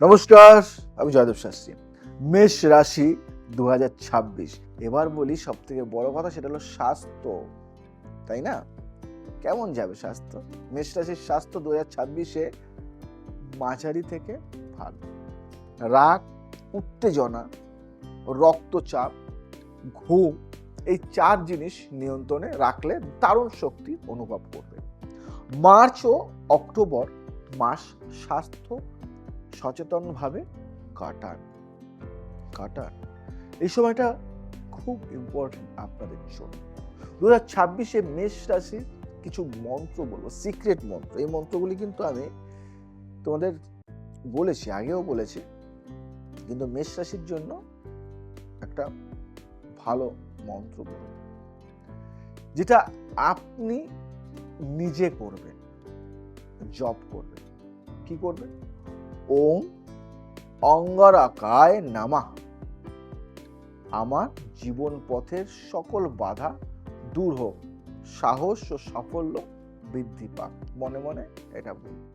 নমস্কার, আমি জয়দেব শাস্ত্রী। মেষ রাশি 2026। এবার বলি সব থেকে বড় কথা, সেটা হলো স্বাস্থ্য, তাই না? কেমন যাবে স্বাস্থ্য? মেষ রাশির স্বাস্থ্য 2026-এ মাঝারি থেকে ভালো। রাগ, উত্তেজনা, রক্তচাপ, ঘুম, এই 4 জিনিস নিয়ন্ত্রণে রাখলে দারুণ শক্তি অনুভব করবে। মার্চ ও অক্টোবর মাস স্বাস্থ্য সচেতনভাবে কাটান। এই সময়টা খুব ইম্পর্টেন্ট আপনাদের জন্য। 2026-এ মেষ রাশির কিছু মন্ত্র বলবো, সিক্রেট মন্ত্র। এই মন্ত্রগুলি কিন্তু আমি তোমাদের বলেছি, আগেও বলেছি, কিন্তু মেষ রাশির জন্য একটা ভালো মন্ত্র বলবো, যেটা আপনি নিজে করবেন, জপ করবেন। কি করবেন? ওম অঙ্গারকায় নামা। আমার জীবন পথের সকল বাধা দূর হোক, সাহস ও সাফল্য বৃদ্ধি পাক। মনে মনে এটা বলুন।